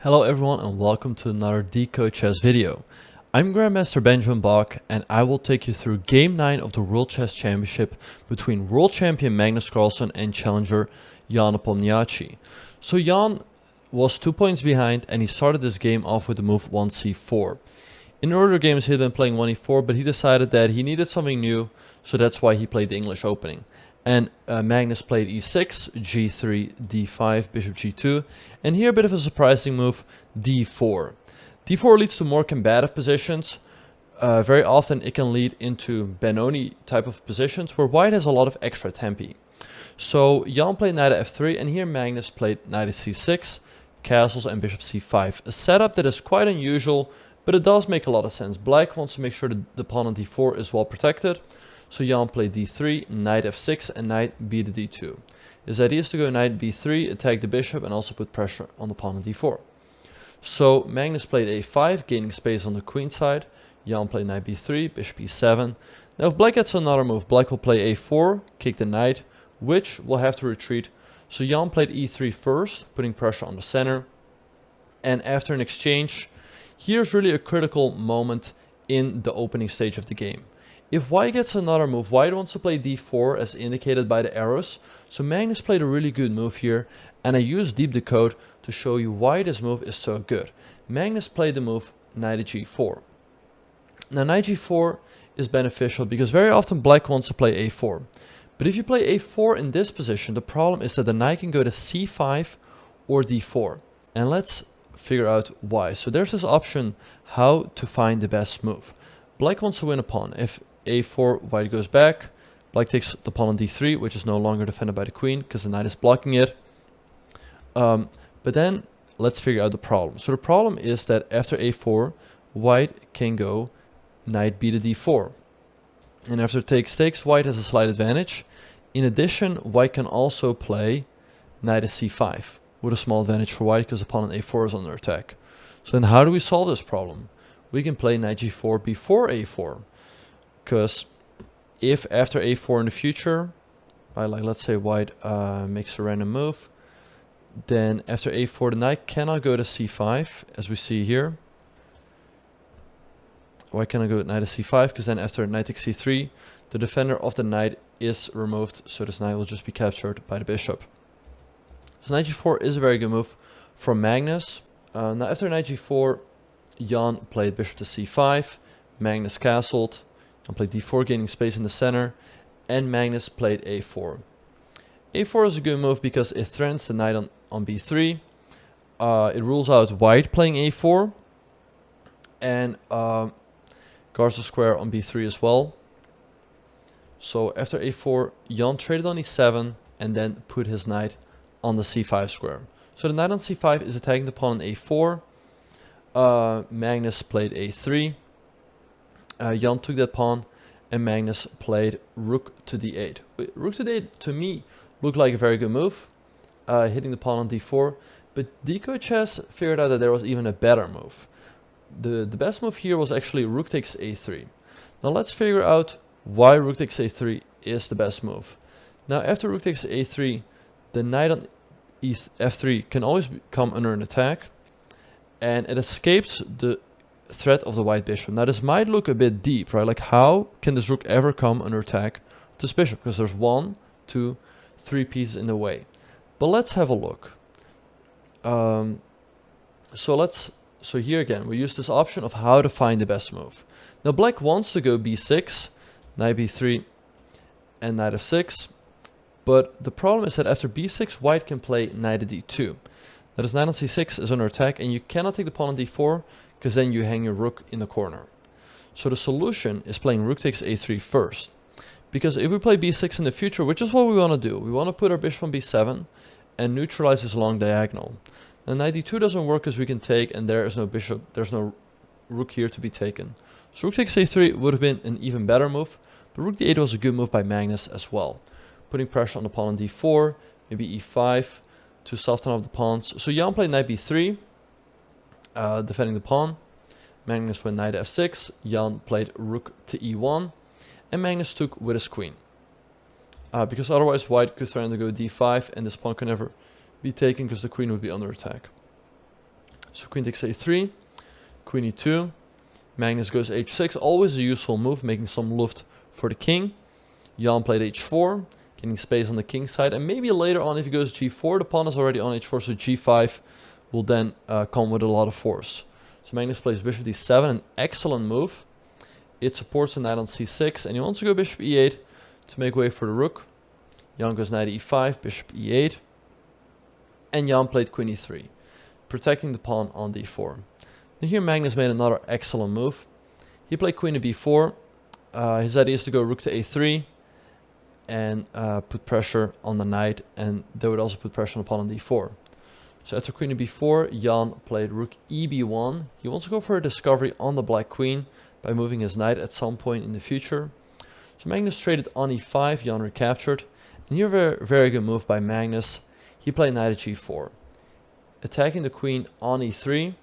Hello everyone and welcome to another DecodeChess video. I'm Grandmaster Benjamin Bok and I will take you through Game 9 of the World Chess Championship between World Champion Magnus Carlsen and Challenger Jan Nepomniachtchi. So Jan was 2 points behind and he started this game off with the move 1c4. In earlier games he had been playing 1e4, but he decided that he needed something new, so that's why he played the English opening. And Magnus played e6, g3, d5, bishop g2, and here a bit of a surprising move, d4. d4 leads to more combative positions. Very often it can lead into Benoni type of positions where white has a lot of extra tempi. So Jan played knight f3 and here Magnus played knight c6, castles and bishop c5. A setup that is quite unusual, but it does make a lot of sense. Black wants to make sure that the pawn on d4 is well protected. So Jan played d3, knight f6 and knight b to d2. His idea is to go knight b3, attack the bishop and also put pressure on the pawn on d4. So Magnus played a5, gaining space on the queen side. Jan played knight b3, bishop e7. Now if black gets another move, black will play a4, kick the knight, which will have to retreat. So Jan played e3 first, putting pressure on the center. And after an exchange, here's really a critical moment in the opening stage of the game. If white gets another move, white wants to play d4 as indicated by the arrows. So Magnus played a really good move here, and I used deep decode to show you why this move is so good. Magnus played the move knight g4. Now knight g4 is beneficial because very often black wants to play a4. But if you play a4 in this position, the problem is that the knight can go to c5 or d4. And let's figure out why. So there's this option how to find the best move. Black wants to win a pawn. If a4, white goes back, black takes the pawn on d3, which is no longer defended by the queen because the knight is blocking it. But then let's figure out the problem. So the problem is that after a4, white can go knight b to d4. And after takes, white has a slight advantage. In addition, white can also play knight to c5 with a small advantage for white because the pawn on a4 is under attack. So then how do we solve this problem? We can play knight g4 before a4. Because if after a4 in the future, right, like let's say white makes a random move, then after a4 the knight cannot go to c5, as we see here. White cannot go knight to c5, because then after knight takes c3, the defender of the knight is removed, so this knight will just be captured by the bishop. So knight g4 is a very good move from Magnus. Now after knight g4, Jan played bishop to c5, Magnus castled, and played d4, gaining space in the center, and Magnus played a4. a4 is a good move because it threatens the knight on b3. It rules out white playing a4, and guards the square on b3 as well. So after a4, Jan traded on e7 and then put his knight on the c5 square. So the knight on c5 is attacking the pawn on a4. Magnus played a3. Jan took that pawn and Magnus played rook to d8. Rook to d8 to me looked like a very good move, hitting the pawn on d4, but DecodeChess figured out that there was even a better move. The best move here was actually rook takes a3. Now let's figure out why rook takes a3 is the best move. Now after rook takes a3, the knight on f3 can always come under an attack, and it escapes the threat of the white bishop. Now this might look a bit deep, right? Like how can this rook ever come under attack of this bishop? Because there's 1, 2, 3 pieces in the way. But let's have a look. So here again, we use this option of how to find the best move. Now black wants to go b6, knight b3, and knight f6. But the problem is that after b6, white can play knight to d2. Now this knight on c6 is under attack, and you cannot take the pawn on d4, because then you hang your rook in the corner. So the solution is playing rook takes a3 first. Because if we play b6 in the future, which is what we want to do, we want to put our bishop on b7 and neutralize this long diagonal. Now knight d2 doesn't work because we can take, and there is no bishop, there's no rook here to be taken. So rook takes a3 would have been an even better move, but rook d8 was a good move by Magnus as well. Putting pressure on the pawn on d4, maybe e5 to soften up the pawns. So Jan played knight b3. Defending the pawn. Magnus went knight f6, Jan played rook to e1, and Magnus took with his queen. Because otherwise white could threaten to go d5, and this pawn can never be taken because the queen would be under attack. So queen takes a3, queen e2, Magnus goes h6, always a useful move, making some luft for the king. Jan played h4, getting space on the king side, and maybe later on if he goes g4, the pawn is already on h4, so g5 will then come with a lot of force. So Magnus plays bishop d7, an excellent move. It supports the knight on c6, and he wants to go bishop e8 to make way for the rook. Jan goes knight e5, bishop e8, and Jan played queen e3, protecting the pawn on d4. And here Magnus made another excellent move. He played queen to b4. His idea is to go rook to a3 and put pressure on the knight, and they would also put pressure on the pawn on d4. So after queen to b4, Jan played rook eb1. He wants to go for a discovery on the black queen by moving his knight at some point in the future. So Magnus traded on e5, Jan recaptured. And here very good move by Magnus. He played knight at g4, attacking the queen on e3.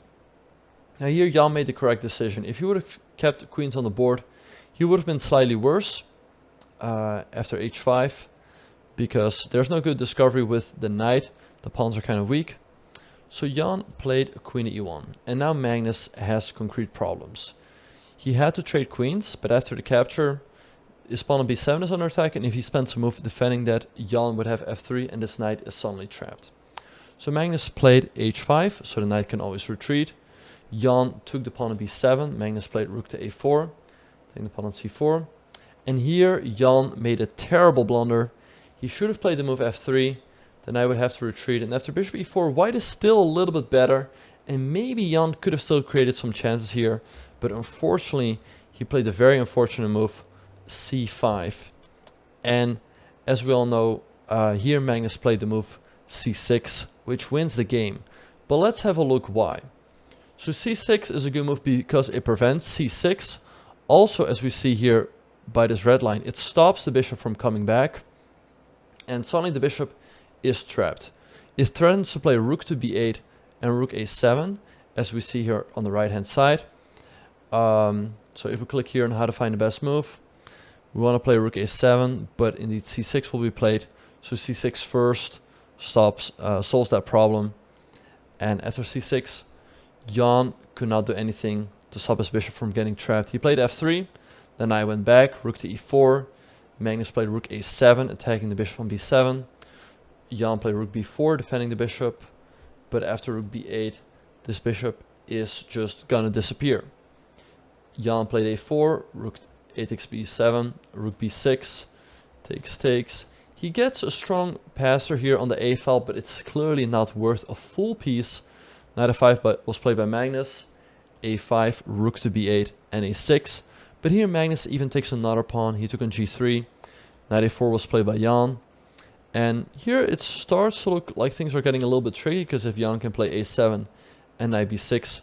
Now here Jan made the correct decision. If he would have kept the queens on the board, he would have been slightly worse after h5, because there's no good discovery with the knight. The pawns are kind of weak. So Jan played queen e1, and now Magnus has concrete problems. He had to trade queens, but after the capture, his pawn on b7 is under attack, and if he spends a move defending that, Jan would have f3, and this knight is suddenly trapped. So Magnus played h5, so the knight can always retreat. Jan took the pawn on b7, Magnus played rook to a4, taking the pawn on c4. And here Jan made a terrible blunder. He should have played the move f3, then I would have to retreat, and after bishop e4, white is still a little bit better, and maybe Jan could have still created some chances here, but unfortunately he played a very unfortunate move, c5. And as we all know, here Magnus played the move c6, which wins the game. But let's have a look why. So c6 is a good move because it prevents c6. Also, as we see here by this red line, it stops the bishop from coming back, and suddenly the bishop is trapped. It threatens to play rook to b8 and rook a7, as we see here on the right hand side. So if we click here on how to find the best move, we want to play rook a7, but indeed c6 will be played. So c6 first solves that problem, and after c6, Jan could not do anything to stop his bishop from getting trapped. He played f3, then I went back, rook to e4. Magnus played rook a7, attacking the bishop on b7. Jan played rook b4, defending the bishop. But after rook b8, this bishop is just gonna disappear. Jan played a4, rook a takes b7, rook b6, takes. He gets a strong passer here on the a file, but it's clearly not worth a full piece. Knight f5 was played by Magnus, a5, rook to b8, and a6. But here Magnus even takes another pawn. He took on g3. Knight a4 was played by Jan. And here it starts to look like things are getting a little bit tricky, because if Jan can play a7 and knight b6,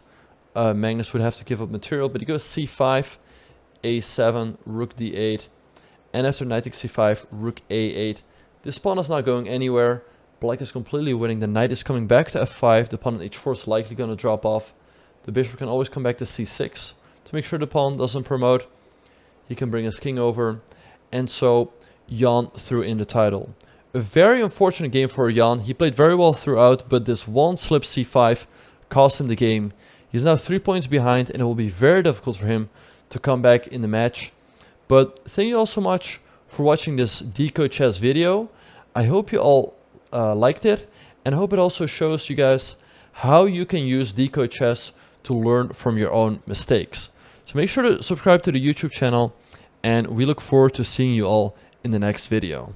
Magnus would have to give up material. But he goes c5, a7, rook d8, and after knight takes c5, rook a8. This pawn is not going anywhere. Black is completely winning. The knight is coming back to f5. The pawn on h4 is likely going to drop off. The bishop can always come back to c6 to make sure the pawn doesn't promote. He can bring his king over. And so Jan threw in the title. A very unfortunate game for Jan. He played very well throughout, but this one slip c5 cost him the game. He's now 3 points behind, and it will be very difficult for him to come back in the match. But thank you all so much for watching this DecodeChess video. I hope you all liked it, and I hope it also shows you guys how you can use DecodeChess to learn from your own mistakes. So make sure to subscribe to the YouTube channel, and we look forward to seeing you all in the next video.